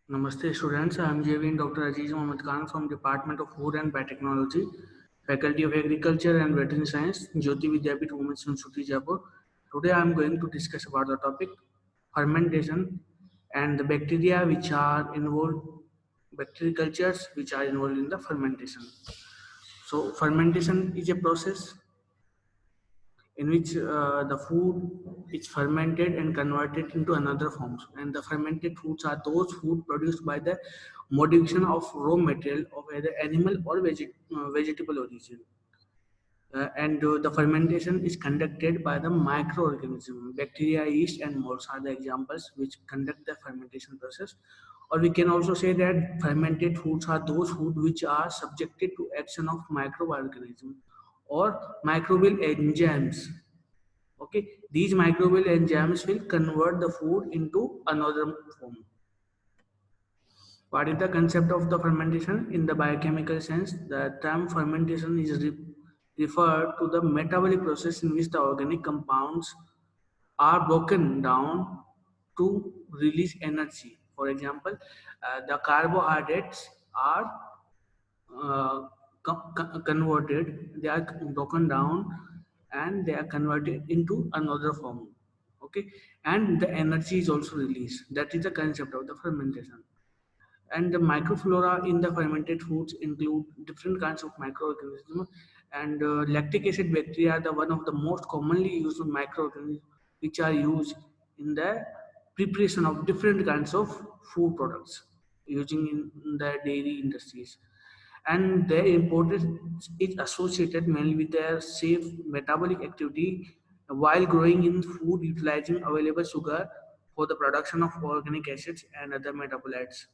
Namaste students, I am JV Dr. Aziz Mohammad Khan from Department of Food and Biotechnology, Faculty of Agriculture and Veterinary Science, Jyoti Vidyapith Women's University, Jaipur. Today I am going to discuss about the topic fermentation and the bacteria which are involved, bacterial cultures which are involved in the fermentation. So fermentation is a process in which the food is fermented and converted into another forms, and the fermented foods are those food produced by the modification of raw material of either animal or vegetable origin. And the fermentation is conducted by the microorganism. Bacteria, yeast, and molds are the examples which conduct the fermentation process. Or we can also say that fermented foods are those food which are subjected to action of microorganisms or microbial enzymes. Okay, these microbial enzymes will convert the food into another form. What is the concept of the fermentation? In the biochemical sense, the term fermentation is referred to the metabolic process in which the organic compounds are broken down to release energy. For example, the carbohydrates are converted, they are broken down and they are converted into another form. Okay, and the energy is also released. That is the concept of the fermentation. And the microflora in the fermented foods include different kinds of microorganisms, and lactic acid bacteria are the one of the most commonly used microorganisms which are used in the preparation of different kinds of food products using in the dairy industries, and their importance is associated mainly with their safe metabolic activity while growing in food utilizing available sugar for the production of organic acids and other metabolites.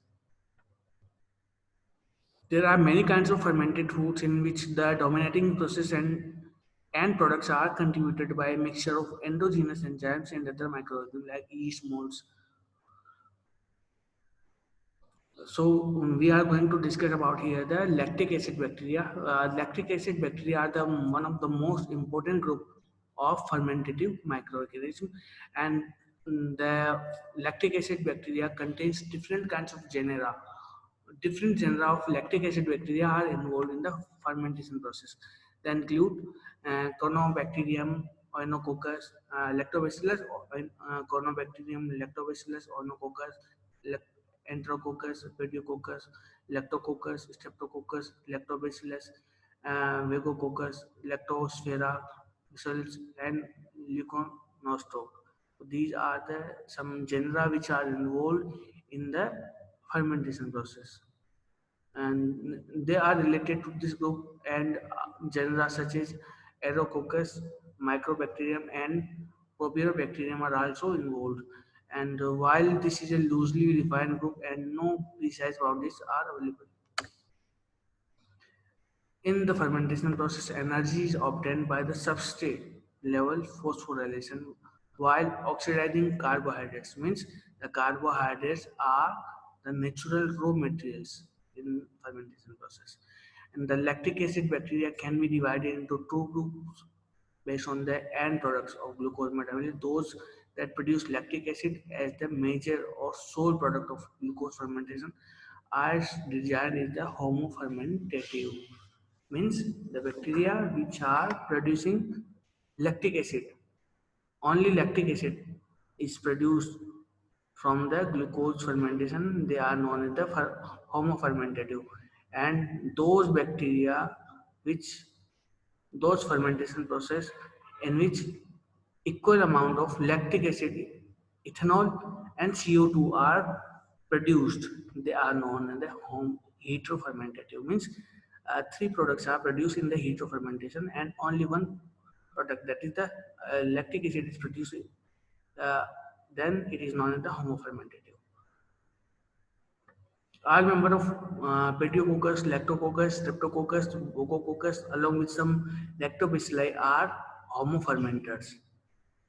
There are many kinds of fermented foods in which the dominating process and products are contributed by a mixture of endogenous enzymes and other microorganisms like yeast, molds. So we are going to discuss about here the lactic acid bacteria. Lactic acid bacteria are the one of the most important group of fermentative microorganisms, and the lactic acid bacteria contains different kinds of genera. Different genera of lactic acid bacteria are involved in the fermentation process. They include Corynebacterium, Oinococcus, Lactobacillus, Corynebacterium, Lactobacillus, Oinococcus, Enterococcus, Pediococcus, Lactococcus, Streptococcus, Lactobacillus, Vagococcus, Lactosphaera, Bacillus, and Leuconostoc. So these are the some genera which are involved in the fermentation process, and they are related to this group, and genera such as Aerococcus, Microbacterium, and Propionibacterium are also involved. And while this is a loosely defined group and no precise boundaries are available. In the fermentation process, energy is obtained by the substrate level phosphorylation while oxidizing carbohydrates. Means the carbohydrates are the natural raw materials in fermentation process. And the lactic acid bacteria can be divided into two groups based on the end products of glucose metabolism. Those that produce lactic acid as the major or sole product of glucose fermentation are designed as the homofermentative, means the bacteria which are producing lactic acid. Only lactic acid is produced from the glucose fermentation. They are known as the homofermentative, and those bacteria which those fermentation process in which equal amount of lactic acid, ethanol, and CO2 are produced. They are known as the home heterofermentative. Means three products are produced in the heterofermentation, and only one product, that is the lactic acid, is produced. Uh, then it is known as the homofermentative. All member of Pediococcus, Lactococcus, Streptococcus, Bococcus, along with some lactobacilli, are homofermenters.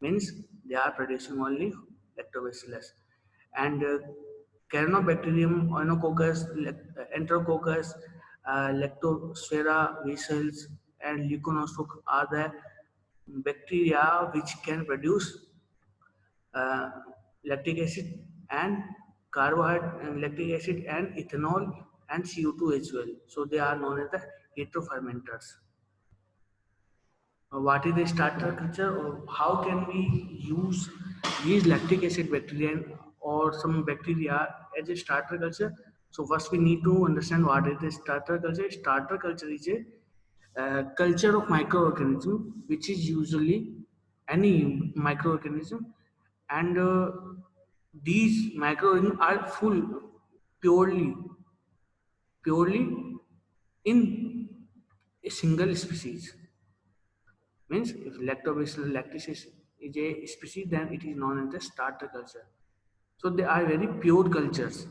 Means they are producing only lactobacillus. And Carinobacterium, Oinococcus, Enterococcus, Lactosphaera, vessels, and Leuconostoc are the bacteria which can produce uh, lactic acid and carbohydrate, lactic acid, and ethanol and CO2 as well. So they are known as the heterofermenters. What is the starter culture, or how can we use these lactic acid bacteria or some bacteria as a starter culture? So first we need to understand what is the starter culture. Starter culture is a culture of microorganism which is usually any microorganism, and these microorganisms are full purely in a single species. Means if lactobacillus lactis is a species, then it is known as the starter culture. So they are very pure cultures,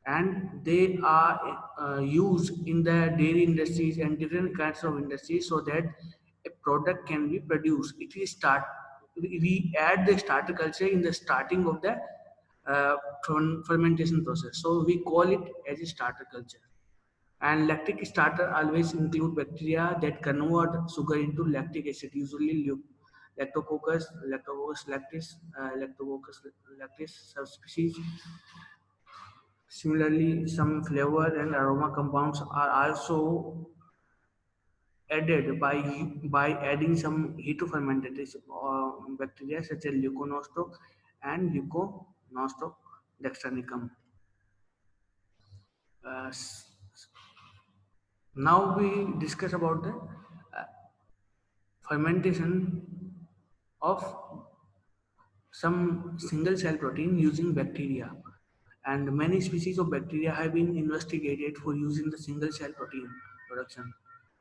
and they are used in the dairy industries and different kinds of industries so that a product can be produced. It is start we add the starter culture in the starting of the uh, fermentation process. So we call it as a starter culture. And lactic starter always include bacteria that convert sugar into lactic acid, usually Lactococcus lactis subspecies. Similarly, some flavor and aroma compounds are also added by adding some heterofermented bacteria such as Leuconostoc and Leuconostoc dextranicum. Uh, Now we discuss about the fermentation of some single cell protein using bacteria, and many species of bacteria have been investigated for using the single cell protein production.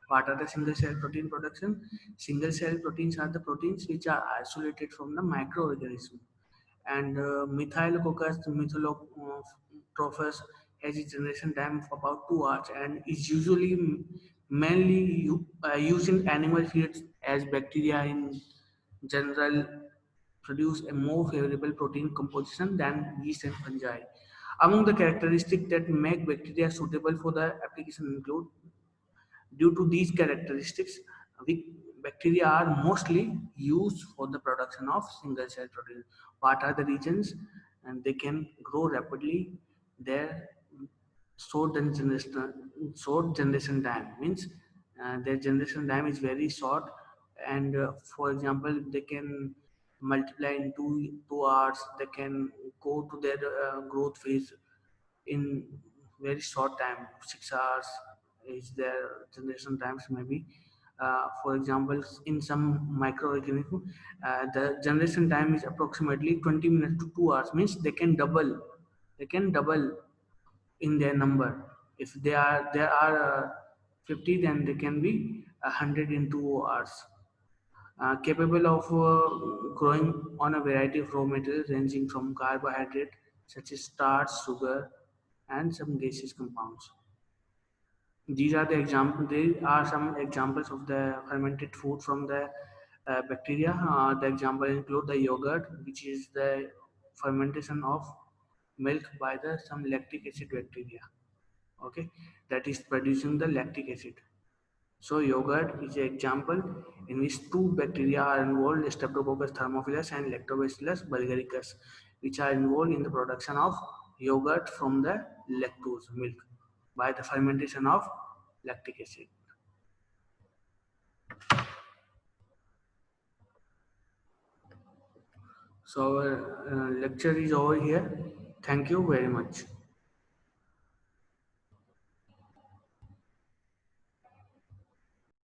What are the single cell protein production? Single cell proteins are the proteins which are isolated from the microorganism, and Methylococcus methylotrophus has a generation time of about 2 hours and is usually mainly used in animal feeds, as bacteria in general produce a more favorable protein composition than yeast and fungi. Among the characteristics that make bacteria suitable for the application include: due to these characteristics, bacteria are mostly used for the production of single cell protein. What are the regions? And they can grow rapidly. Their short generation time means their generation time is very short, and for example, they can multiply in 2 hours. They can go to their growth phase in very short time. 6 hours is their generation times maybe. For example, in some microorganism, the generation time is approximately 20 minutes to 2 hours. Means they can double in their number. If there are 50, then they can be 100 in 2 hours. Capable of growing on a variety of raw materials ranging from carbohydrate such as starch, sugar, and some gaseous compounds. These are the example. There are some examples of the fermented food from the bacteria. The example include the yogurt, which is the fermentation of milk by the some lactic acid bacteria. Okay, that is producing the lactic acid. So yogurt is an example in which two bacteria are involved, Streptococcus thermophilus and Lactobacillus bulgaricus, which are involved in the production of yogurt from the lactose milk by the fermentation of lactic acid. So our lecture is over here. Thank you very much.